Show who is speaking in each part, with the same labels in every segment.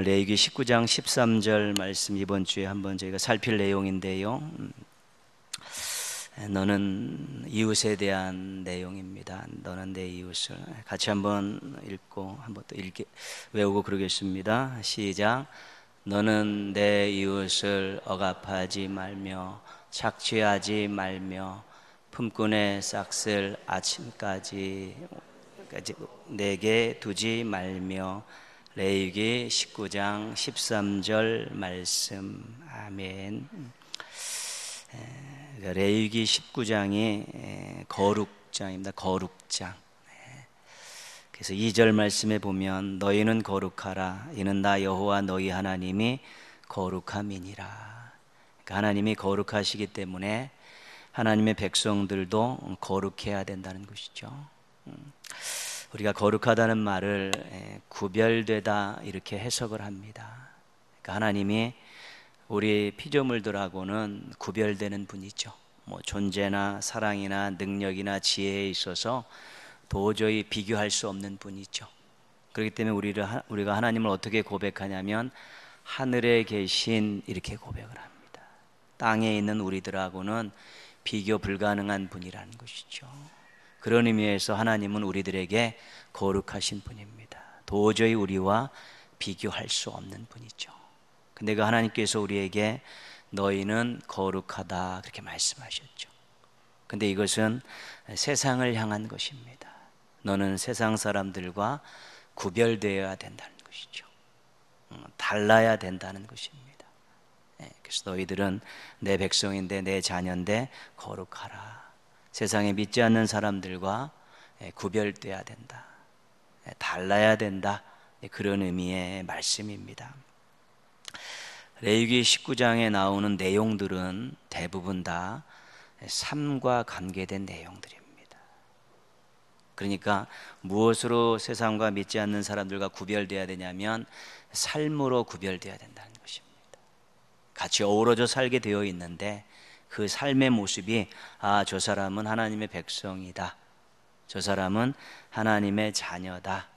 Speaker 1: 레위기 19장 13절 말씀 이번 주에 한번 저희가 살필 내용인데요. 너는 이웃에 대한 내용입니다. 너는 내 이웃을 같이 한번 읽고 한번 또 외우고 그러겠습니다. 시작. 너는 내 이웃을 억압하지 말며 착취하지 말며 품꾼의 싹을 아침까지 내게 두지 말며. 레위기 19장 13절 말씀. 아멘. 레위기 19장이 거룩장입니다. 거룩장. 그래서 2절 말씀에 보면 너희는 거룩하라. 이는 나 여호와 너희 하나님이 거룩함이니라. 그러니까 하나님이 거룩하시기 때문에 하나님의 백성들도 거룩해야 된다는 것이죠. 우리가 거룩하다는 말을 구별되다 이렇게 해석을 합니다. 그러니까 하나님이 우리 피조물들하고는 구별되는 분이죠. 존재나 사랑이나 능력이나 지혜에 있어서 도저히 비교할 수 없는 분이죠. 그렇기 때문에 우리가 하나님을 어떻게 고백하냐면 하늘에 계신 이렇게 고백을 합니다. 땅에 있는 우리들하고는 비교 불가능한 분이라는 것이죠. 그런 의미에서 하나님은 우리들에게 거룩하신 분입니다. 도저히 우리와 비교할 수 없는 분이죠. 근데 그 하나님께서 우리에게 너희는 거룩하다 그렇게 말씀하셨죠. 근데 이것은 세상을 향한 것입니다. 너는 세상 사람들과 구별되어야 된다는 것이죠. 달라야 된다는 것입니다. 그래서 너희들은 내 백성인데 내 자녀인데 거룩하라. 세상에 믿지 않는 사람들과 구별돼야 된다. 달라야 된다. 그런 의미의 말씀입니다. 레위기 19장에 나오는 내용들은 대부분 다 삶과 관계된 내용들입니다. 그러니까 무엇으로 세상과 믿지 않는 사람들과 구별돼야 되냐면 삶으로 구별돼야 된다는 것입니다. 같이 어우러져 살게 되어 있는데 그 삶의 모습이 저 사람은 하나님의 백성이다. 저 사람은 하나님의 자녀다.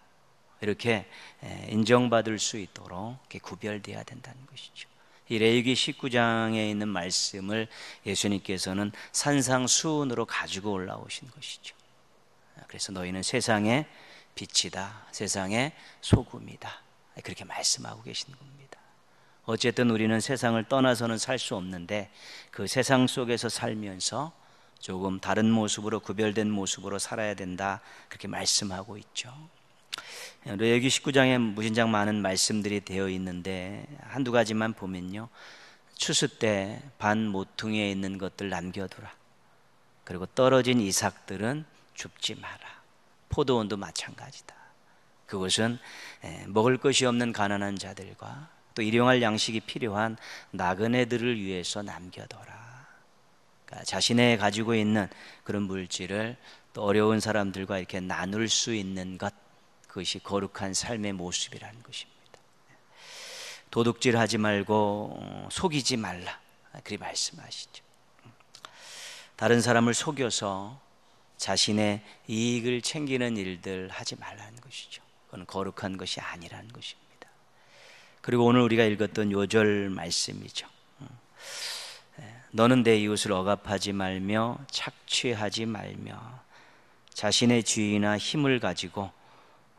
Speaker 1: 이렇게 인정받을 수 있도록 이렇게 구별돼야 된다는 것이죠. 이 레위기 19장에 있는 말씀을 예수님께서는 산상수훈으로 가지고 올라오신 것이죠. 그래서 너희는 세상의 빛이다. 세상의 소금이다. 그렇게 말씀하고 계신 겁니다. 어쨌든 우리는 세상을 떠나서는 살 수 없는데 그 세상 속에서 살면서 조금 다른 모습으로 구별된 모습으로 살아야 된다 그렇게 말씀하고 있죠. 레위기 19장에 무진장 많은 말씀들이 되어 있는데 한두 가지만 보면요. 추수 때 반 모퉁이에 있는 것들 남겨두라. 그리고 떨어진 이삭들은 줍지 마라. 포도원도 마찬가지다. 그것은 먹을 것이 없는 가난한 자들과 또 일용할 양식이 필요한 나그네들을 위해서 남겨둬라. 그러니까 자신의 가지고 있는 그런 물질을 또 어려운 사람들과 이렇게 나눌 수 있는 것, 그것이 거룩한 삶의 모습이라는 것입니다. 도둑질하지 말고 속이지 말라. 그렇게 말씀하시죠. 다른 사람을 속여서 자신의 이익을 챙기는 일들 하지 말라는 것이죠. 그건 거룩한 것이 아니라는 것입니다. 그리고 오늘 우리가 읽었던 요절 말씀이죠. 너는 내 이웃을 억압하지 말며 착취하지 말며 자신의 지위나 힘을 가지고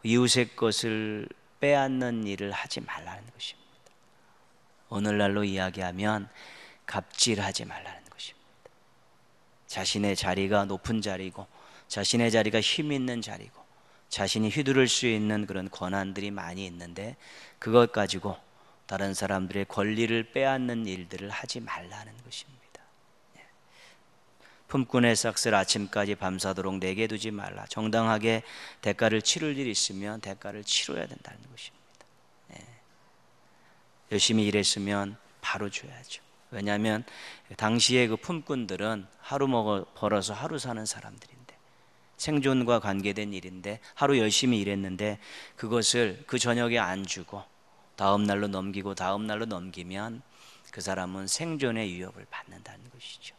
Speaker 1: 이웃의 것을 빼앗는 일을 하지 말라는 것입니다. 오늘날로 이야기하면 갑질하지 말라는 것입니다. 자신의 자리가 높은 자리고 자신의 자리가 힘 있는 자리고 자신이 휘두를 수 있는 그런 권한들이 많이 있는데 그것 가지고 다른 사람들의 권리를 빼앗는 일들을 하지 말라는 것입니다. 품꾼의 싹을 아침까지 밤새도록 내게 두지 말라. 정당하게 대가를 치를 일이 있으면 대가를 치러야 된다는 것입니다. 열심히 일했으면 바로 줘야죠. 왜냐하면 당시에 그 품꾼들은 하루 벌어서 하루 사는 사람들인데 생존과 관계된 일인데 하루 열심히 일했는데 그것을 그 저녁에 안 주고 다음 날로 넘기고 다음 날로 넘기면 그 사람은 생존의 위협을 받는다는 것이죠.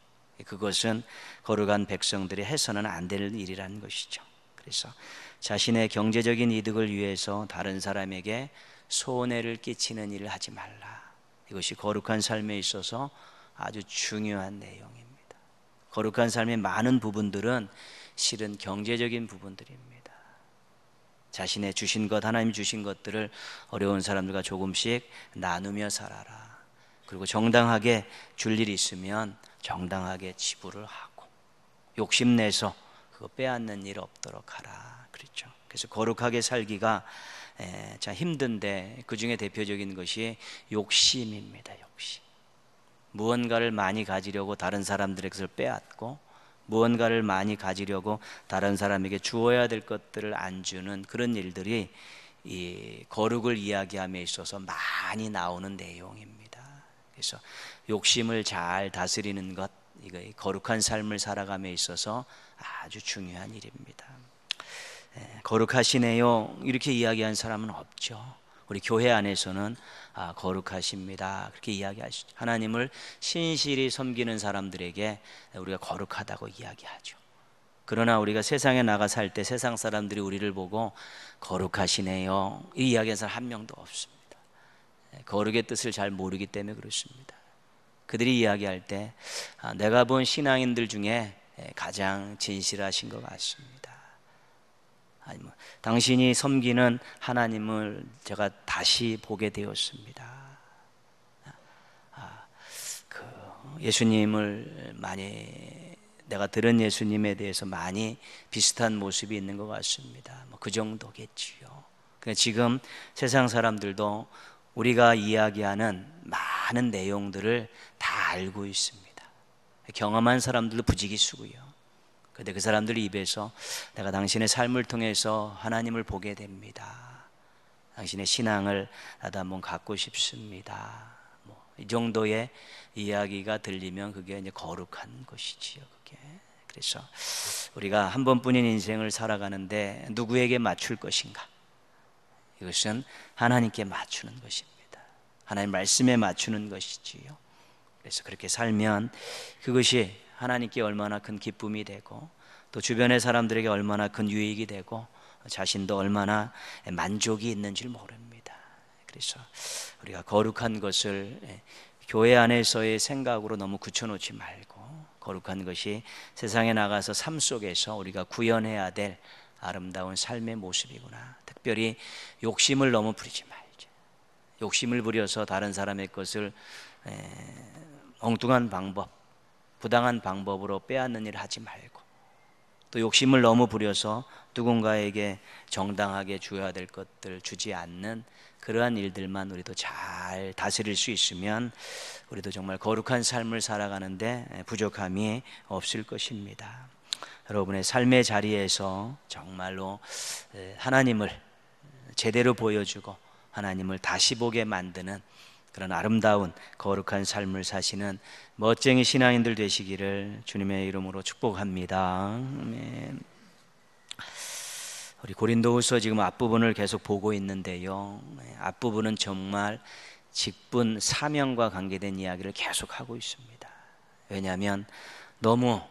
Speaker 1: 그것은 거룩한 백성들이 해서는 안 될 일이라는 것이죠. 그래서 자신의 경제적인 이득을 위해서 다른 사람에게 손해를 끼치는 일을 하지 말라. 이것이 거룩한 삶에 있어서 아주 중요한 내용입니다. 거룩한 삶의 많은 부분들은 실은 경제적인 부분들입니다. 자신의 주신 것, 하나님 주신 것들을 어려운 사람들과 조금씩 나누며 살아라. 그리고 정당하게 줄 일이 있으면 정당하게 지불을 하고, 욕심내서 그거 빼앗는 일 없도록 하라. 그렇죠. 그래서 거룩하게 살기가 참 힘든데 그 중에 대표적인 것이 욕심입니다. 욕심. 무언가를 많이 가지려고 다른 사람들의 것을 빼앗고, 무언가를 많이 가지려고 다른 사람에게 주어야 될 것들을 안 주는 그런 일들이 이 거룩을 이야기함에 있어서 많이 나오는 내용입니다. 그래서 욕심을 잘 다스리는 것, 이거 거룩한 삶을 살아감에 있어서 아주 중요한 일입니다. 거룩하시네요 이렇게 이야기한 사람은 없죠. 우리 교회 안에서는 거룩하십니다 그렇게 이야기하시죠. 하나님을 신실히 섬기는 사람들에게 우리가 거룩하다고 이야기하죠. 그러나 우리가 세상에 나가 살 때 세상 사람들이 우리를 보고 거룩하시네요 이 이야기하는 사람 한 명도 없습니다. 거룩의 뜻을 잘 모르기 때문에 그렇습니다. 그들이 이야기할 때 내가 본 신앙인들 중에 가장 진실하신 것 같습니다. 아니면 당신이 섬기는 하나님을 제가 다시 보게 되었습니다. 그 예수님을 많이 내가 들은 예수님에 대해서 많이 비슷한 모습이 있는 것 같습니다. 그 정도겠지요. 그러니까 지금 세상 사람들도 우리가 이야기하는 많은 내용들을 다 알고 있습니다. 경험한 사람들도 부지기수고요. 그런데 그 사람들 입에서 내가 당신의 삶을 통해서 하나님을 보게 됩니다. 당신의 신앙을 나도 한번 갖고 싶습니다. 이 정도의 이야기가 들리면 그게 이제 거룩한 것이지요. 그게. 그래서 우리가 한 번뿐인 인생을 살아가는데 누구에게 맞출 것인가? 이것은 하나님께 맞추는 것입니다. 하나님 말씀에 맞추는 것이지요. 그래서 그렇게 살면 그것이 하나님께 얼마나 큰 기쁨이 되고 또 주변의 사람들에게 얼마나 큰 유익이 되고 자신도 얼마나 만족이 있는 줄 모릅니다. 그래서 우리가 거룩한 것을 교회 안에서의 생각으로 너무 굳혀놓지 말고 거룩한 것이 세상에 나가서 삶 속에서 우리가 구현해야 될 아름다운 삶의 모습이구나. 특별히 욕심을 너무 부리지 말자. 욕심을 부려서 다른 사람의 것을 엉뚱한 방법, 부당한 방법으로 빼앗는 일을 하지 말고 또 욕심을 너무 부려서 누군가에게 정당하게 줘야 될 것들 주지 않는 그러한 일들만 우리도 잘 다스릴 수 있으면 우리도 정말 거룩한 삶을 살아가는데 부족함이 없을 것입니다. 여러분의 삶의 자리에서 정말로 하나님을 제대로 보여주고 하나님을 다시 보게 만드는 그런 아름다운 거룩한 삶을 사시는 멋쟁이 신앙인들 되시기를 주님의 이름으로 축복합니다. 아멘. 우리 고린도후서 지금 앞부분을 계속 보고 있는데요. 앞부분은 정말 직분, 사명과 관계된 이야기를 계속하고 있습니다. 왜냐하면 너무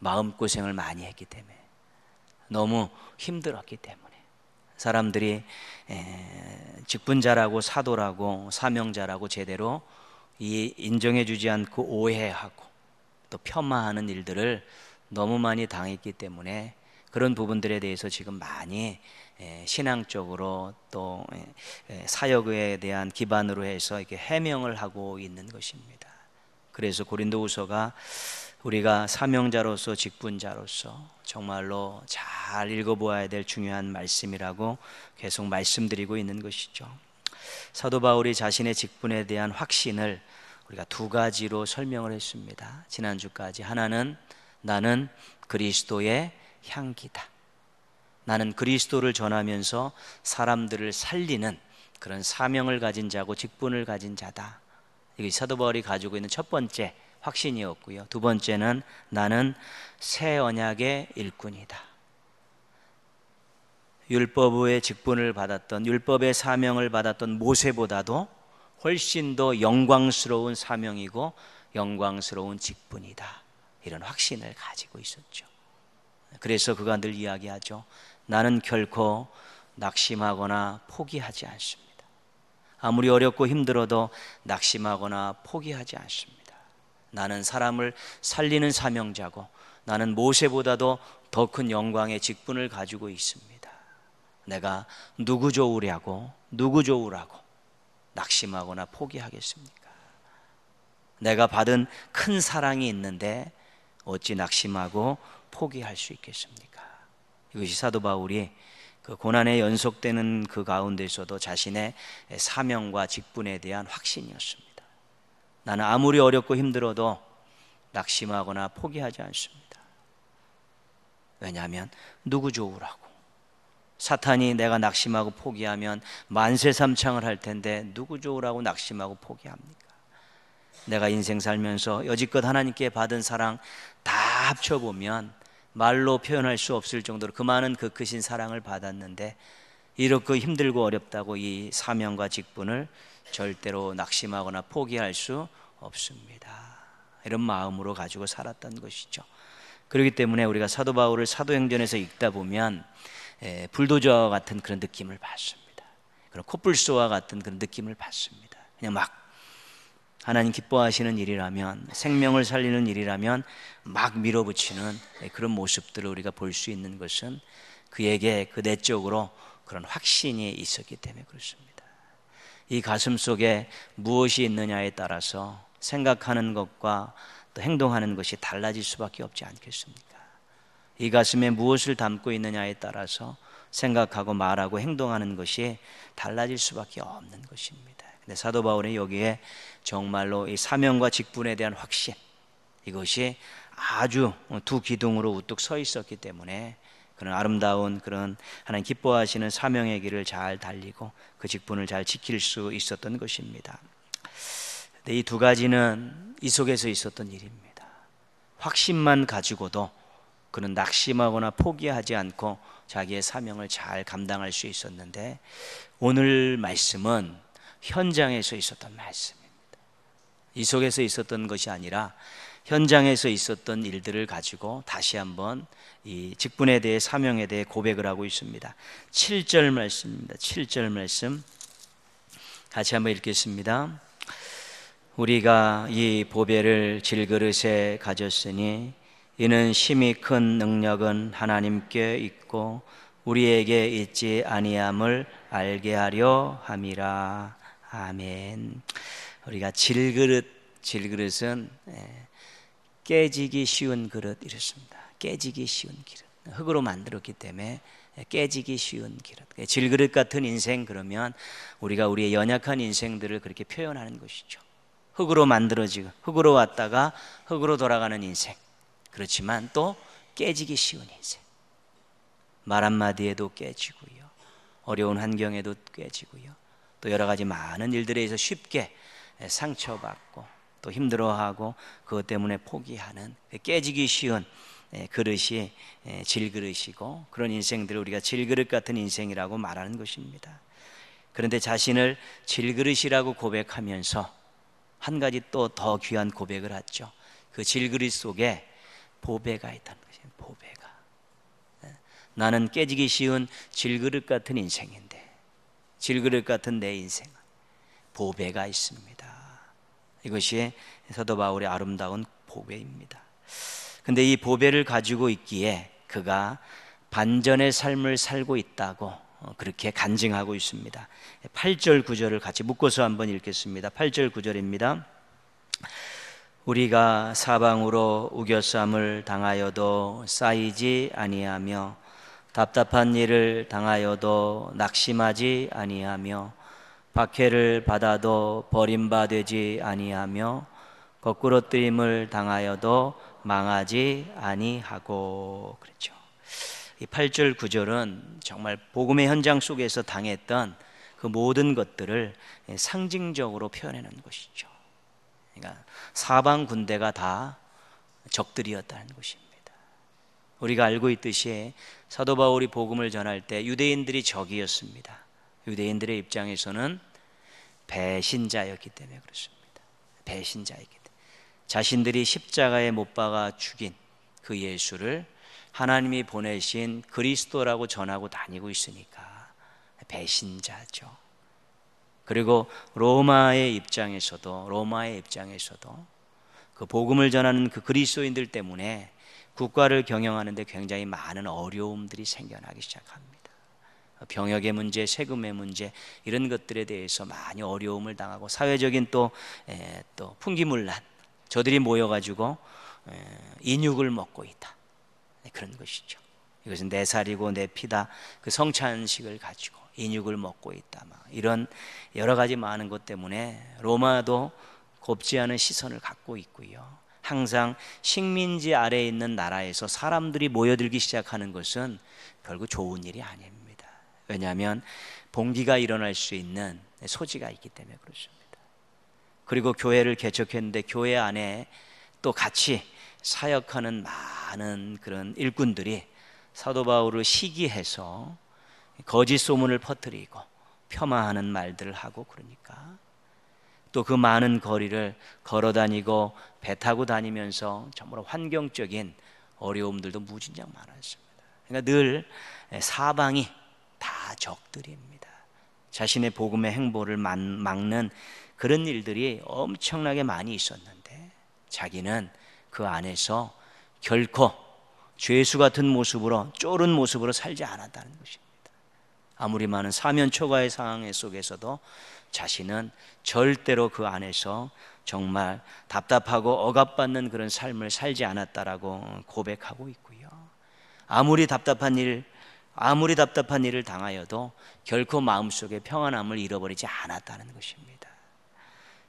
Speaker 1: 마음고생을 많이 했기 때문에, 너무 힘들었기 때문에 사람들이 직분자라고 사도라고 사명자라고 제대로 인정해 주지 않고 오해하고 또 폄하하는 일들을 너무 많이 당했기 때문에 그런 부분들에 대해서 지금 많이 신앙적으로 또 사역에 대한 기반으로 해서 이렇게 해명을 하고 있는 것입니다. 그래서 고린도후서가 우리가 사명자로서 직분자로서 정말로 잘 읽어보아야 될 중요한 말씀이라고 계속 말씀드리고 있는 것이죠. 사도 바울이 자신의 직분에 대한 확신을 우리가 두 가지로 설명을 했습니다. 지난주까지 하나는 나는 그리스도의 향기다. 나는 그리스도를 전하면서 사람들을 살리는 그런 사명을 가진 자고 직분을 가진 자다. 이게 사도 바울이 가지고 있는 첫 번째 확신이었고요. 두 번째는 나는 새 언약의 일꾼이다. 율법의 직분을 받았던, 율법의 사명을 받았던 모세보다도 훨씬 더 영광스러운 사명이고 영광스러운 직분이다. 이런 확신을 가지고 있었죠. 그래서 그가 늘 이야기하죠. 나는 결코 낙심하거나 포기하지 않습니다. 아무리 어렵고 힘들어도 낙심하거나 포기하지 않습니다. 나는 사람을 살리는 사명자고 나는 모세보다도 더 큰 영광의 직분을 가지고 있습니다. 내가 누구 좋으라고 낙심하거나 포기하겠습니까? 내가 받은 큰 사랑이 있는데 어찌 낙심하고 포기할 수 있겠습니까? 이것이 사도 바울이 그 고난에 연속되는 그 가운데서도 자신의 사명과 직분에 대한 확신이었습니다. 나는 아무리 어렵고 힘들어도 낙심하거나 포기하지 않습니다. 왜냐하면 누구 좋으라고. 사탄이 내가 낙심하고 포기하면 만세삼창을 할 텐데 누구 좋으라고 낙심하고 포기합니까? 내가 인생 살면서 여지껏 하나님께 받은 사랑 다 합쳐보면 말로 표현할 수 없을 정도로 그 많은 그 크신 사랑을 받았는데 이렇게 힘들고 어렵다고 이 사명과 직분을 절대로 낙심하거나 포기할 수 없습니다. 이런 마음으로 가지고 살았던 것이죠. 그렇기 때문에 우리가 사도 바울을 사도행전에서 읽다 보면 불도저 같은 그런 느낌을 받습니다. 그런 코뿔소와 같은 그런 느낌을 받습니다. 그냥 막 하나님 기뻐하시는 일이라면, 생명을 살리는 일이라면 막 밀어붙이는 그런 모습들을 우리가 볼 수 있는 것은 그에게 그 내적으로 그런 확신이 있었기 때문에 그렇습니다. 이 가슴 속에 무엇이 있느냐에 따라서 생각하는 것과 또 행동하는 것이 달라질 수밖에 없지 않겠습니까? 이 가슴에 무엇을 담고 있느냐에 따라서 생각하고 말하고 행동하는 것이 달라질 수밖에 없는 것입니다. 근데 사도 바울은 여기에 정말로 이 사명과 직분에 대한 확신, 이것이 아주 두 기둥으로 우뚝 서 있었기 때문에 그런 아름다운 그런 하나님 기뻐하시는 사명의 길을 잘 달리고 그 직분을 잘 지킬 수 있었던 것입니다. 이 두 가지는 이 속에서 있었던 일입니다. 확신만 가지고도 그는 낙심하거나 포기하지 않고 자기의 사명을 잘 감당할 수 있었는데 오늘 말씀은 현장에서 있었던 말씀입니다. 이 속에서 있었던 것이 아니라 현장에서 있었던 일들을 가지고 다시 한번 이 직분에 대해 사명에 대해 고백을 하고 있습니다. 7절 말씀입니다. 7절 말씀 같이 한번 읽겠습니다. 우리가 이 보배를 질그릇에 가졌으니 이는 심히 큰 능력은 하나님께 있고 우리에게 있지 아니함을 알게 하려 함이라. 아멘. 우리가 질그릇은 깨지기 쉬운 그릇 이렇습니다. 깨지기 쉬운 그릇. 흙으로 만들었기 때문에 깨지기 쉬운 그릇. 질그릇 같은 인생, 그러면 우리가 우리의 연약한 인생들을 그렇게 표현하는 것이죠. 흙으로 만들어지고 흙으로 왔다가 흙으로 돌아가는 인생. 그렇지만 또 깨지기 쉬운 인생. 말 한마디에도 깨지고요, 어려운 환경에도 깨지고요, 또 여러 가지 많은 일들에 의해서 쉽게 상처받고 또 힘들어하고 그것 때문에 포기하는 깨지기 쉬운 그릇이 질그릇이고, 그런 인생들을 우리가 질그릇 같은 인생이라고 말하는 것입니다. 그런데 자신을 질그릇이라고 고백하면서 한 가지 또 더 귀한 고백을 하죠. 그 질그릇 속에 보배가 있다는 것이에요. 보배가. 나는 깨지기 쉬운 질그릇 같은 인생인데 질그릇 같은 내 인생은 보배가 있습니다. 이것이 사도 바울의 아름다운 보배입니다. 근데 이 보배를 가지고 있기에 그가 반전의 삶을 살고 있다고 그렇게 간증하고 있습니다. 8절 9절을 같이 묶어서 한번 읽겠습니다. 8절 9절입니다. 우리가 사방으로 우겨쌈을 당하여도 쌓이지 아니하며 답답한 일을 당하여도 낙심하지 아니하며 박해를 받아도 버림받지 아니하며 거꾸로 뜨임을 당하여도 망하지 아니하고. 그렇죠. 이 8절 9절은 정말 복음의 현장 속에서 당했던 그 모든 것들을 상징적으로 표현해 놓은 것이죠. 그러니까 사방 군대가 다 적들이었다는 것입니다. 우리가 알고 있듯이 사도 바울이 복음을 전할 때 유대인들이 적이었습니다. 유대인들의 입장에서는 배신자였기 때문에 그렇습니다. 배신자였기 때문에 자신들이 십자가에 못 박아 죽인 그 예수를 하나님이 보내신 그리스도라고 전하고 다니고 있으니까 배신자죠. 그리고 로마의 입장에서도 그 복음을 전하는 그 그리스도인들 때문에 국가를 경영하는데 굉장히 많은 어려움들이 생겨나기 시작합니다. 병역의 문제, 세금의 문제, 이런 것들에 대해서 많이 어려움을 당하고, 사회적인 또 풍기문란, 저들이 모여가지고 인육을 먹고 있다, 그런 것이죠. 이것은 내 살이고 내 피다, 그 성찬식을 가지고 인육을 먹고 있다, 이런 여러 가지 많은 것 때문에 로마도 곱지 않은 시선을 갖고 있고요. 항상 식민지 아래에 있는 나라에서 사람들이 모여들기 시작하는 것은 별거 좋은 일이 아닙니다. 왜냐하면 봉기가 일어날 수 있는 소지가 있기 때문에 그렇습니다. 그리고 교회를 개척했는데 교회 안에 또 같이 사역하는 많은 그런 일꾼들이 사도 바울을 시기해서 거짓 소문을 퍼뜨리고 폄하하는 말들을 하고, 그러니까 또 그 많은 거리를 걸어 다니고 배 타고 다니면서 정말 환경적인 어려움들도 무진장 많았습니다. 그러니까 늘 사방이 다 적들입니다. 자신의 복음의 행보를 막는 그런 일들이 엄청나게 많이 있었는데, 자기는 그 안에서 결코 죄수 같은 모습으로, 쫄은 모습으로 살지 않았다는 것입니다. 아무리 많은 사면초가의 상황 속에서도 자신은 절대로 그 안에서 정말 답답하고 억압받는 그런 삶을 살지 않았다라고 고백하고 있고요. 아무리 답답한 일을 당하여도 결코 마음속에 평안함을 잃어버리지 않았다는 것입니다.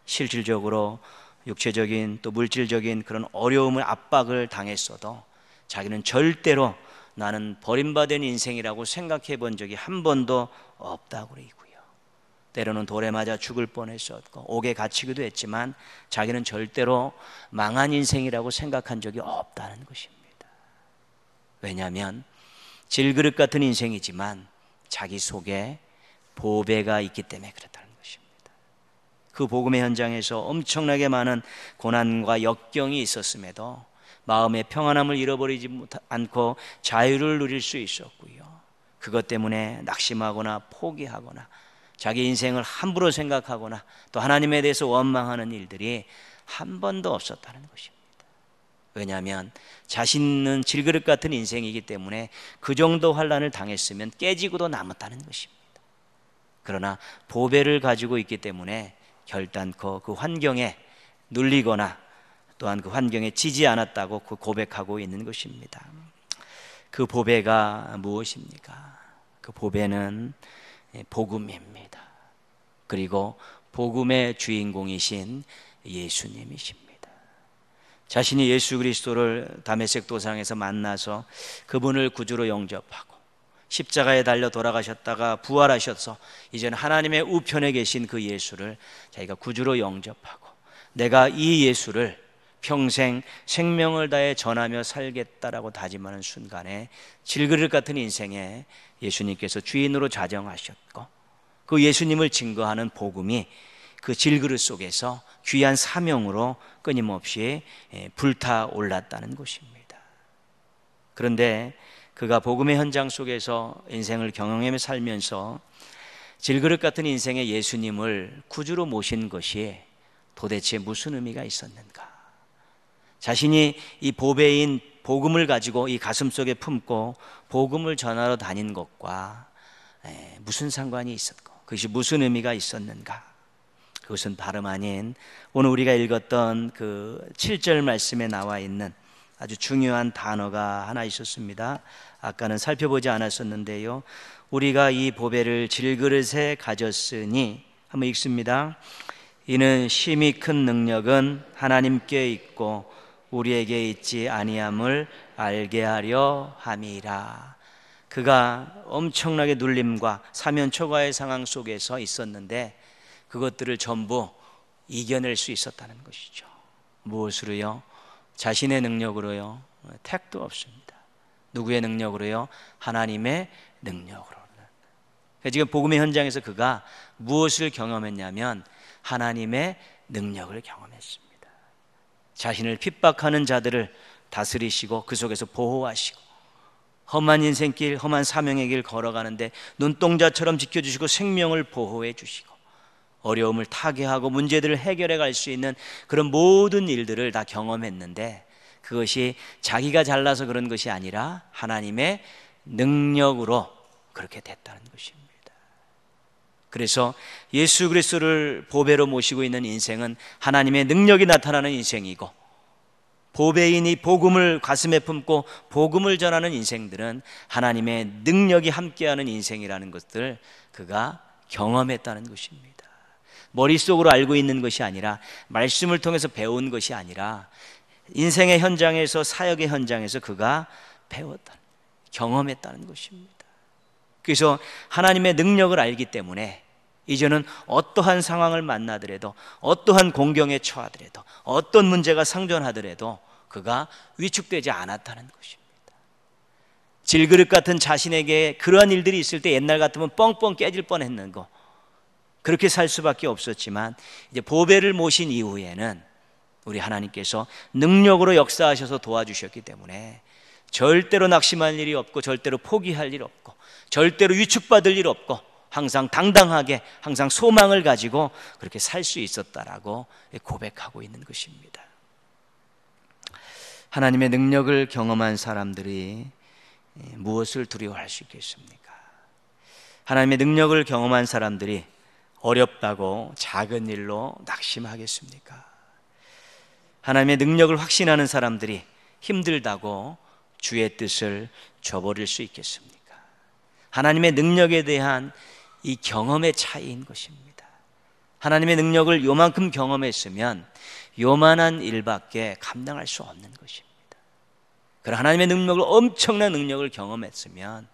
Speaker 1: 실질적으로 육체적인 또 물질적인 그런 어려움을, 압박을 당했어도 자기는 절대로 나는 버림받은 인생이라고 생각해 본 적이 한 번도 없다고 그러고요. 때로는 돌에 맞아 죽을 뻔했었고 옥에 갇히기도 했지만 자기는 절대로 망한 인생이라고 생각한 적이 없다는 것입니다. 왜냐하면 질그릇 같은 인생이지만 자기 속에 보배가 있기 때문에 그렇다는 것입니다. 그 복음의 현장에서 엄청나게 많은 고난과 역경이 있었음에도 마음의 평안함을 잃어버리지 않고 자유를 누릴 수 있었고요. 그것 때문에 낙심하거나 포기하거나 자기 인생을 함부로 생각하거나 또 하나님에 대해서 원망하는 일들이 한 번도 없었다는 것입니다. 왜냐하면 자신은 질그릇 같은 인생이기 때문에 그 정도 환난을 당했으면 깨지고도 남았다는 것입니다. 그러나 보배를 가지고 있기 때문에 결단코 그 환경에 눌리거나 또한 그 환경에 지지 않았다고 고백하고 있는 것입니다. 그 보배가 무엇입니까? 그 보배는 복음입니다. 그리고 복음의 주인공이신 예수님이십니다. 자신이 예수 그리스도를 다메섹 도상에서 만나서 그분을 구주로 영접하고 십자가에 달려 돌아가셨다가 부활하셔서 이제는 하나님의 우편에 계신 그 예수를 자기가 구주로 영접하고 내가 이 예수를 평생 생명을 다해 전하며 살겠다라고 다짐하는 순간에 질그릇 같은 인생에 예수님께서 주인으로 자정하셨고 그 예수님을 증거하는 복음이 그 질그릇 속에서 귀한 사명으로 끊임없이 불타올랐다는 것입니다. 그런데 그가 복음의 현장 속에서 인생을 경영하며 살면서 질그릇 같은 인생의 예수님을 구주로 모신 것이 도대체 무슨 의미가 있었는가? 자신이 이 보배인 복음을 가지고 이 가슴속에 품고 복음을 전하러 다닌 것과 무슨 상관이 있었고 그것이 무슨 의미가 있었는가? 그것은 다름 아닌 오늘 우리가 읽었던 그 7절 말씀에 나와 있는 아주 중요한 단어가 하나 있었습니다. 아까는 살펴보지 않았었는데요. 우리가 이 보배를 질그릇에 가졌으니 한번 읽습니다. 이는 심히 큰 능력은 하나님께 있고 우리에게 있지 아니함을 알게 하려 함이라. 그가 엄청나게 눌림과 사면초가의 상황 속에서 있었는데 그것들을 전부 이겨낼 수 있었다는 것이죠. 무엇으로요? 자신의 능력으로요? 택도 없습니다. 누구의 능력으로요? 하나님의 능력으로. 지금 복음의 현장에서 그가 무엇을 경험했냐면 하나님의 능력을 경험했습니다. 자신을 핍박하는 자들을 다스리시고 그 속에서 보호하시고 험한 인생길, 험한 사명의 길 걸어가는데 눈동자처럼 지켜주시고 생명을 보호해 주시고 어려움을 타개하고 문제들을 해결해 갈 수 있는 그런 모든 일들을 다 경험했는데, 그것이 자기가 잘나서 그런 것이 아니라 하나님의 능력으로 그렇게 됐다는 것입니다. 그래서 예수 그리스도를 보배로 모시고 있는 인생은 하나님의 능력이 나타나는 인생이고, 보배인이 복음을 가슴에 품고 복음을 전하는 인생들은 하나님의 능력이 함께하는 인생이라는 것을 그가 경험했다는 것입니다. 머릿속으로 알고 있는 것이 아니라, 말씀을 통해서 배운 것이 아니라, 인생의 현장에서, 사역의 현장에서 그가 배웠다, 경험했다는 것입니다. 그래서 하나님의 능력을 알기 때문에 이제는 어떠한 상황을 만나더라도, 어떠한 공경에 처하더라도, 어떤 문제가 상존하더라도 그가 위축되지 않았다는 것입니다. 질그릇 같은 자신에게 그러한 일들이 있을 때 옛날 같으면 뻥뻥 깨질 뻔했는 거, 그렇게 살 수밖에 없었지만, 이제 보배를 모신 이후에는 우리 하나님께서 능력으로 역사하셔서 도와주셨기 때문에 절대로 낙심할 일이 없고, 절대로 포기할 일 없고, 절대로 위축받을 일 없고, 항상 당당하게, 항상 소망을 가지고 그렇게 살 수 있었다라고 고백하고 있는 것입니다. 하나님의 능력을 경험한 사람들이 무엇을 두려워할 수 있겠습니까? 하나님의 능력을 경험한 사람들이 어렵다고 작은 일로 낙심하겠습니까? 하나님의 능력을 확신하는 사람들이 힘들다고 주의 뜻을 저버릴 수 있겠습니까? 하나님의 능력에 대한 이 경험의 차이인 것입니다. 하나님의 능력을 요만큼 경험했으면 요만한 일밖에 감당할 수 없는 것입니다. 그러나 하나님의 능력을, 엄청난 능력을 경험했으면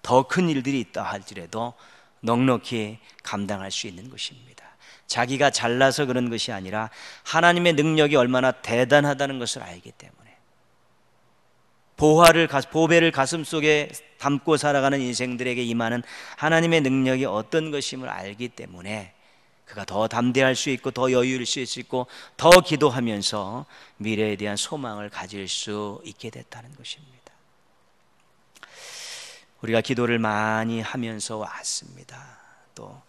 Speaker 1: 더 큰 일들이 있다 할지라도 넉넉히 감당할 수 있는 것입니다. 자기가 잘나서 그런 것이 아니라 하나님의 능력이 얼마나 대단하다는 것을 알기 때문에, 보배를 가슴속에 담고 살아가는 인생들에게 임하는 하나님의 능력이 어떤 것임을 알기 때문에 그가 더 담대할 수 있고, 더 여유일 수 있고, 더 기도하면서 미래에 대한 소망을 가질 수 있게 됐다는 것입니다. 우리가 기도를 많이 하면서 왔습니다. 또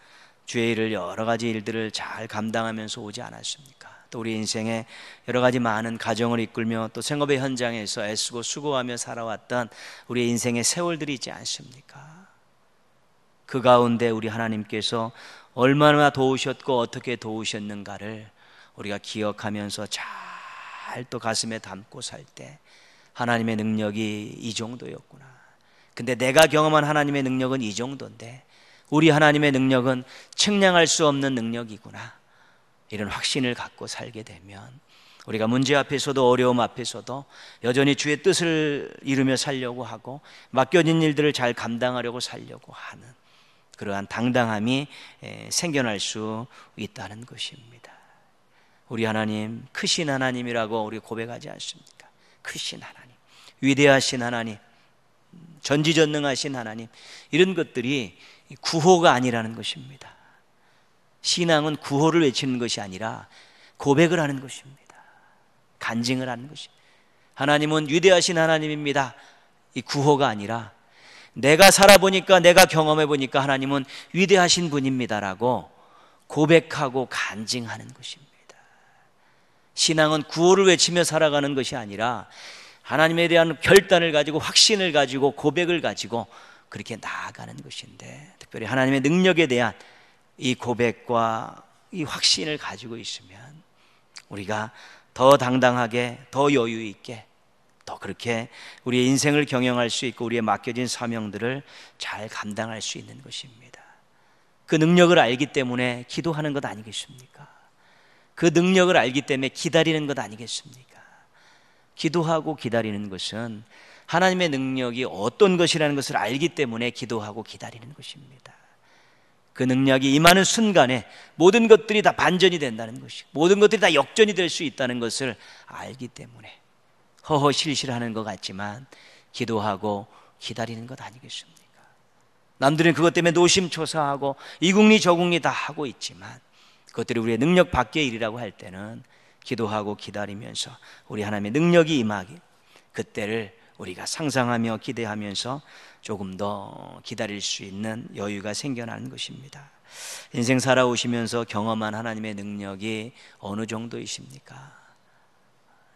Speaker 1: 주의 일을, 여러 가지 일들을 잘 감당하면서 오지 않았습니까? 또 우리 인생에 여러 가지 많은 가정을 이끌며 또 생업의 현장에서 애쓰고 수고하며 살아왔던 우리 인생의 세월들이 있지 않습니까? 그 가운데 우리 하나님께서 얼마나 도우셨고 어떻게 도우셨는가를 우리가 기억하면서 잘 또 가슴에 담고 살 때, 하나님의 능력이 이 정도였구나, 근데 내가 경험한 하나님의 능력은 이 정도인데 우리 하나님의 능력은 측량할 수 없는 능력이구나, 이런 확신을 갖고 살게 되면 우리가 문제 앞에서도, 어려움 앞에서도 여전히 주의 뜻을 이루며 살려고 하고, 맡겨진 일들을 잘 감당하려고 살려고 하는 그러한 당당함이 생겨날 수 있다는 것입니다. 우리 하나님 크신 하나님이라고 우리 고백하지 않습니까? 크신 하나님, 위대하신 하나님, 전지전능하신 하나님, 이런 것들이 구호가 아니라는 것입니다. 신앙은 구호를 외치는 것이 아니라 고백을 하는 것입니다. 간증을 하는 것입니다. 하나님은 위대하신 하나님입니다, 이 구호가 아니라 내가 살아보니까, 내가 경험해보니까 하나님은 위대하신 분입니다라고 고백하고 간증하는 것입니다. 신앙은 구호를 외치며 살아가는 것이 아니라 하나님에 대한 결단을 가지고, 확신을 가지고, 고백을 가지고 그렇게 나아가는 것인데, 특별히 하나님의 능력에 대한 이 고백과 이 확신을 가지고 있으면 우리가 더 당당하게, 더 여유 있게, 더 그렇게 우리의 인생을 경영할 수 있고 우리의 맡겨진 사명들을 잘 감당할 수 있는 것입니다. 그 능력을 알기 때문에 기도하는 것 아니겠습니까? 그 능력을 알기 때문에 기다리는 것 아니겠습니까? 기도하고 기다리는 것은 하나님의 능력이 어떤 것이라는 것을 알기 때문에 기도하고 기다리는 것입니다. 그 능력이 임하는 순간에 모든 것들이 다 반전이 된다는 것이고, 모든 것들이 다 역전이 될 수 있다는 것을 알기 때문에 허허실실하는 것 같지만 기도하고 기다리는 것 아니겠습니까? 남들은 그것 때문에 노심초사하고 이궁리 저궁리 다 하고 있지만, 그것들이 우리의 능력 밖의 일이라고 할 때는 기도하고 기다리면서 우리 하나님의 능력이 임하기, 그때를 우리가 상상하며 기대하면서 조금 더 기다릴 수 있는 여유가 생겨나는 것입니다. 인생 살아오시면서 경험한 하나님의 능력이 어느 정도이십니까?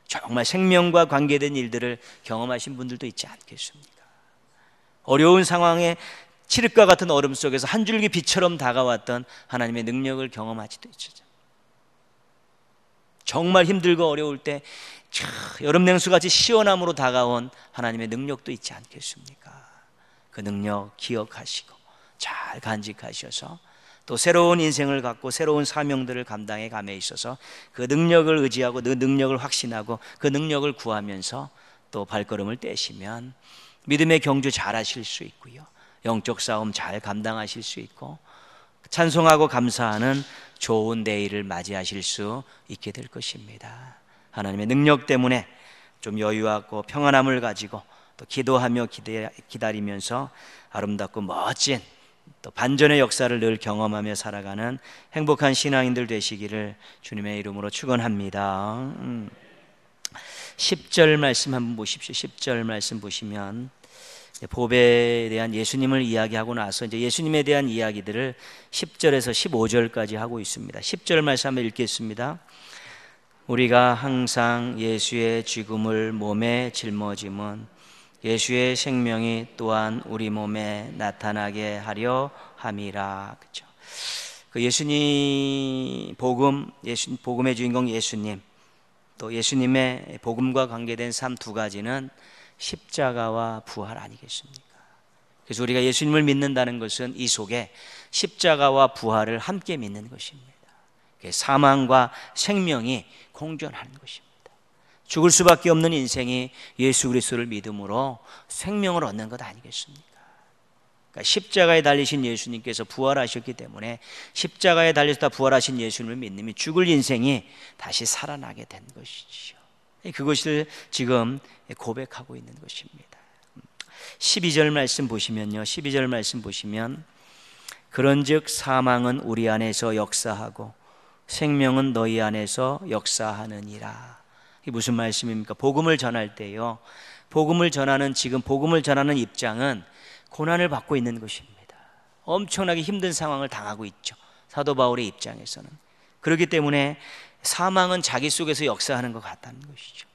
Speaker 1: 정말 생명과 관계된 일들을 경험하신 분들도 있지 않겠습니까? 어려운 상황에 칠흑과 같은 얼음 속에서 한 줄기 빛처럼 다가왔던 하나님의 능력을 경험하지도 있죠. 정말 힘들고 어려울 때 여름 냉수같이 시원함으로 다가온 하나님의 능력도 있지 않겠습니까? 그 능력 기억하시고 잘 간직하셔서 또 새로운 인생을 갖고 새로운 사명들을 감당해 감에 있어서 그 능력을 의지하고 그 능력을 확신하고 그 능력을 구하면서 또 발걸음을 떼시면 믿음의 경주 잘 하실 수 있고요, 영적 싸움 잘 감당하실 수 있고 찬송하고 감사하는 좋은 내일을 맞이하실 수 있게 될 것입니다. 하나님의 능력 때문에 좀 여유하고 평안함을 가지고 또 기도하며 기다리면서 아름답고 멋진 또 반전의 역사를 늘 경험하며 살아가는 행복한 신앙인들 되시기를 주님의 이름으로 축원합니다. 10절 말씀 한번 보십시오. 10절 말씀 보시면 보배에 대한 예수님을 이야기하고 나서 이제 예수님에 대한 이야기들을 10절에서 15절까지 하고 있습니다. 10절 말씀 한번 읽겠습니다. 우리가 항상 예수의 죽음을 몸에 짊어짐은 예수의 생명이 또한 우리 몸에 나타나게 하려 함이라. 그렇죠? 그 예수님 복음의 주인공 예수님, 또 예수님의 복음과 관계된 삶 두 가지는 십자가와 부활 아니겠습니까? 그래서 우리가 예수님을 믿는다는 것은 이 속에 십자가와 부활을 함께 믿는 것입니다. 사망과 생명이 공존하는 것입니다. 죽을 수밖에 없는 인생이 예수 그리스도를 믿음으로 생명을 얻는 것 아니겠습니까? 그러니까 십자가에 달리신 예수님께서 부활하셨기 때문에 십자가에 달려서 부활하신 예수님을 믿는 죽을 인생이 다시 살아나게 된 것이죠. 그것을 지금 고백하고 있는 것입니다. 12절 말씀 보시면요, 12절 말씀 보시면 그런즉 사망은 우리 안에서 역사하고 생명은 너희 안에서 역사하느니라. 이게 무슨 말씀입니까? 복음을 전할 때요, 복음을 전하는 지금 복음을 전하는 입장은 고난을 받고 있는 것입니다. 엄청나게 힘든 상황을 당하고 있죠, 사도 바울의 입장에서는. 그렇기 때문에 사망은 자기 속에서 역사하는 것 같다는 것이죠.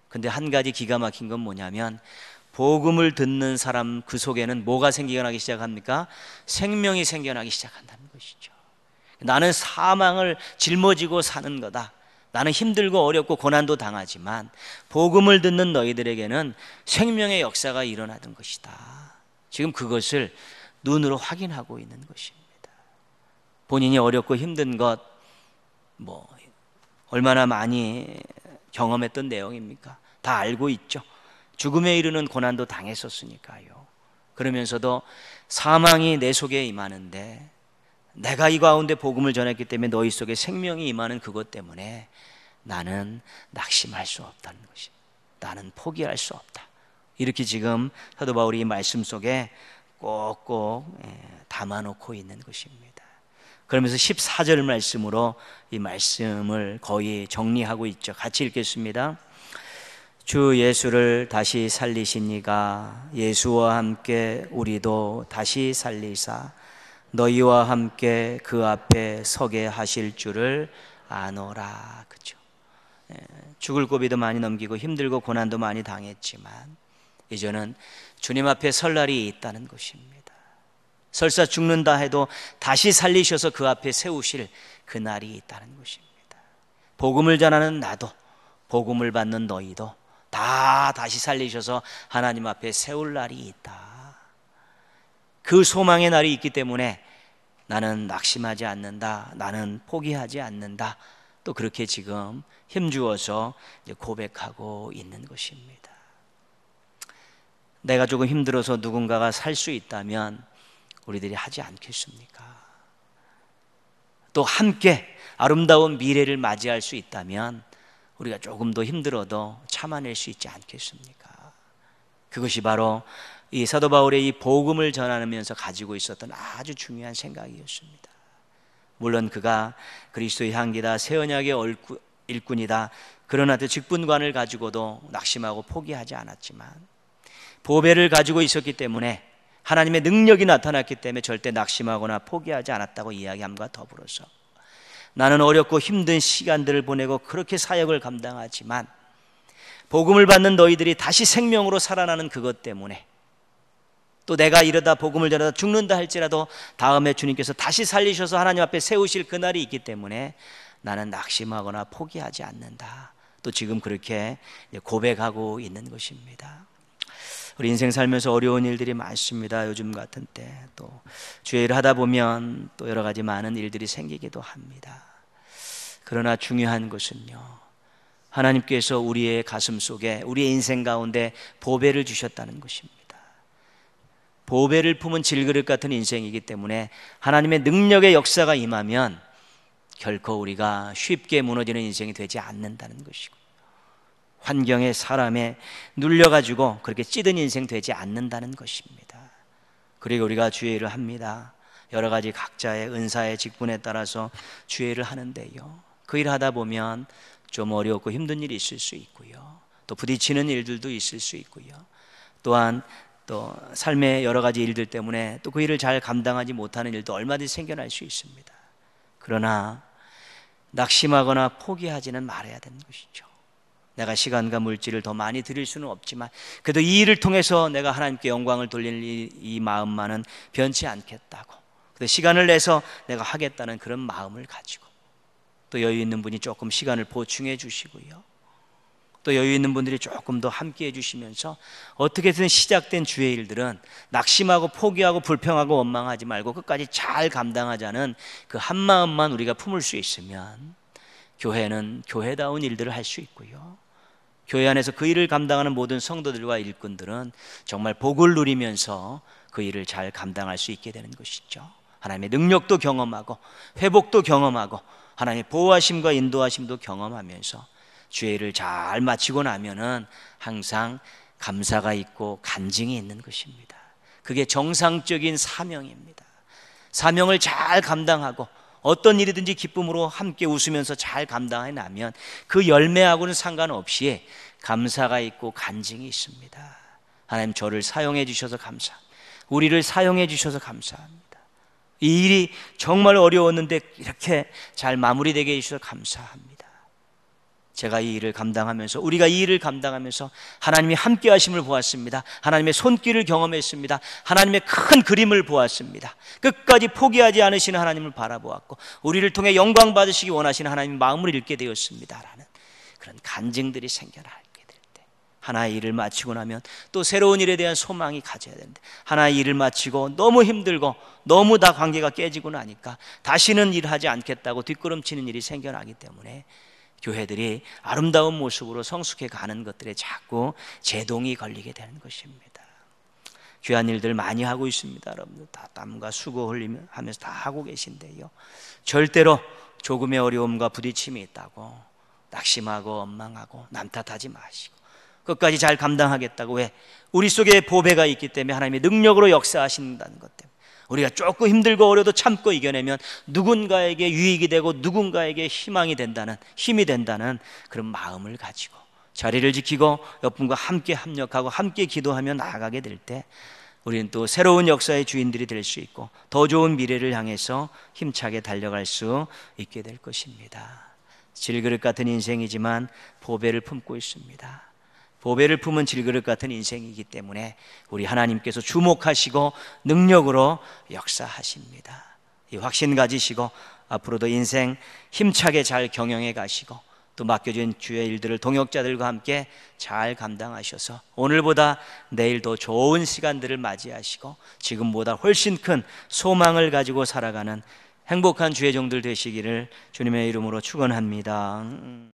Speaker 1: 근데 한 가지 기가 막힌 건 뭐냐면 복음을 듣는 사람 그 속에는 뭐가 생겨나기 시작합니까? 생명이 생겨나기 시작한다는 것이죠. 나는 사망을 짊어지고 사는 거다, 나는 힘들고 어렵고 고난도 당하지만 복음을 듣는 너희들에게는 생명의 역사가 일어나는 것이다. 지금 그것을 눈으로 확인하고 있는 것입니다. 본인이 어렵고 힘든 것 얼마나 많이 경험했던 내용입니까? 다 알고 있죠. 죽음에 이르는 고난도 당했었으니까요. 그러면서도 사망이 내 속에 임하는데 내가 이 가운데 복음을 전했기 때문에 너희 속에 생명이 임하는 그것 때문에 나는 낙심할 수 없다는 것입니다. 나는 포기할 수 없다. 이렇게 지금 사도 바울이 이 말씀 속에 꼭꼭 담아놓고 있는 것입니다. 그러면서 14절 말씀으로 이 말씀을 거의 정리하고 있죠. 같이 읽겠습니다. 주 예수를 다시 살리신 이가 예수와 함께 우리도 다시 살리사 너희와 함께 그 앞에 서게 하실 줄을 아노라. 그렇죠? 죽을 고비도 많이 넘기고 힘들고 고난도 많이 당했지만 이제는 주님 앞에 설 날이 있다는 것입니다. 설사 죽는다 해도 다시 살리셔서 그 앞에 세우실 그 날이 있다는 것입니다. 복음을 전하는 나도, 복음을 받는 너희도 다 다시 살리셔서 하나님 앞에 세울 날이 있다. 그 소망의 날이 있기 때문에 나는 낙심하지 않는다, 나는 포기하지 않는다, 또 그렇게 지금 힘주어서 고백하고 있는 것입니다. 내가 조금 힘들어서 누군가가 살 수 있다면 우리들이 하지 않겠습니까? 또 함께 아름다운 미래를 맞이할 수 있다면 우리가 조금 더 힘들어도 참아낼 수 있지 않겠습니까? 그것이 바로 이 사도 바울의 이 복음을 전하면서 가지고 있었던 아주 중요한 생각이었습니다. 물론 그가 그리스도의 향기다, 새 언약의 일꾼이다, 그러나 그 직분관을 가지고도 낙심하고 포기하지 않았지만 보배를 가지고 있었기 때문에, 하나님의 능력이 나타났기 때문에 절대 낙심하거나 포기하지 않았다고 이야기함과 더불어서, 나는 어렵고 힘든 시간들을 보내고 그렇게 사역을 감당하지만 복음을 받는 너희들이 다시 생명으로 살아나는 그것 때문에, 또 내가 이러다 복음을 전하다 죽는다 할지라도 다음에 주님께서 다시 살리셔서 하나님 앞에 세우실 그날이 있기 때문에 나는 낙심하거나 포기하지 않는다. 또 지금 그렇게 고백하고 있는 것입니다. 우리 인생 살면서 어려운 일들이 많습니다. 요즘 같은 때 또 주의 일을 하다 보면 또 여러 가지 많은 일들이 생기기도 합니다. 그러나 중요한 것은요, 하나님께서 우리의 가슴 속에, 우리의 인생 가운데 보배를 주셨다는 것입니다. 보배를 품은 질그릇 같은 인생이기 때문에 하나님의 능력의 역사가 임하면 결코 우리가 쉽게 무너지는 인생이 되지 않는다는 것이고, 환경에 사람에 눌려가지고 그렇게 찌든 인생 되지 않는다는 것입니다. 그리고 우리가 주의 일을 합니다. 여러 가지 각자의 은사의 직분에 따라서 주의 일을 하는데요, 그 일을 하다 보면 좀 어렵고 힘든 일이 있을 수 있고요, 또 부딪히는 일들도 있을 수 있고요, 또한 또 삶의 여러 가지 일들 때문에 또 그 일을 잘 감당하지 못하는 일도 얼마든지 생겨날 수 있습니다. 그러나 낙심하거나 포기하지는 말아야 되는 것이죠. 내가 시간과 물질을 더 많이 드릴 수는 없지만 그래도 이 일을 통해서 내가 하나님께 영광을 돌릴 이 마음만은 변치 않겠다고, 그래도 시간을 내서 내가 하겠다는 그런 마음을 가지고, 또 여유 있는 분이 조금 시간을 보충해 주시고요, 또 여유 있는 분들이 조금 더 함께 해주시면서 어떻게든 시작된 주의 일들은 낙심하고 포기하고 불평하고 원망하지 말고 끝까지 잘 감당하자는 그 한 마음만 우리가 품을 수 있으면 교회는 교회다운 일들을 할 수 있고요, 교회 안에서 그 일을 감당하는 모든 성도들과 일꾼들은 정말 복을 누리면서 그 일을 잘 감당할 수 있게 되는 것이죠. 하나님의 능력도 경험하고 회복도 경험하고 하나님의 보호하심과 인도하심도 경험하면서 주의 일을 잘 마치고 나면은 항상 감사가 있고 간증이 있는 것입니다. 그게 정상적인 사명입니다. 사명을 잘 감당하고 어떤 일이든지 기쁨으로 함께 웃으면서 잘 감당해 나면 그 열매하고는 상관없이 감사가 있고 간증이 있습니다. 하나님, 저를 사용해 주셔서 감사합니다. 우리를 사용해 주셔서 감사합니다. 이 일이 정말 어려웠는데 이렇게 잘 마무리되게 해주셔서 감사합니다. 제가 이 일을 감당하면서, 우리가 이 일을 감당하면서 하나님이 함께 하심을 보았습니다. 하나님의 손길을 경험했습니다. 하나님의 큰 그림을 보았습니다. 끝까지 포기하지 않으시는 하나님을 바라보았고 우리를 통해 영광 받으시기 원하시는 하나님의 마음을 읽게 되었습니다 라는 그런 간증들이 생겨나게 될 때, 하나의 일을 마치고 나면 또 새로운 일에 대한 소망이 가져야 되는데, 하나의 일을 마치고 너무 힘들고 너무 다 관계가 깨지고 나니까 다시는 일하지 않겠다고 뒷걸음치는 일이 생겨나기 때문에 교회들이 아름다운 모습으로 성숙해 가는 것들에 자꾸 제동이 걸리게 되는 것입니다. 귀한 일들 많이 하고 있습니다. 여러분들 다 땀과 수고 흘리면서 다 하고 계신데요, 절대로 조금의 어려움과 부딪힘이 있다고 낙심하고 원망하고 남 탓하지 마시고 끝까지 잘 감당하겠다고, 왜? 우리 속에 보배가 있기 때문에 하나님의 능력으로 역사하신다는 것 때문에 우리가 조금 힘들고 어려도 참고 이겨내면 누군가에게 유익이 되고 누군가에게 희망이 된다는, 힘이 된다는 그런 마음을 가지고 자리를 지키고 옆분과 함께 합력하고 함께 기도하며 나아가게 될 때 우리는 또 새로운 역사의 주인들이 될 수 있고 더 좋은 미래를 향해서 힘차게 달려갈 수 있게 될 것입니다. 질그릇 같은 인생이지만 보배를 품고 있습니다. 보배를 품은 질그릇 같은 인생이기 때문에 우리 하나님께서 주목하시고 능력으로 역사하십니다. 이 확신 가지시고 앞으로도 인생 힘차게 잘 경영해 가시고 또 맡겨진 주의 일들을 동역자들과 함께 잘 감당하셔서 오늘보다 내일 더 좋은 시간들을 맞이하시고 지금보다 훨씬 큰 소망을 가지고 살아가는 행복한 주의 종들 되시기를 주님의 이름으로 축원합니다.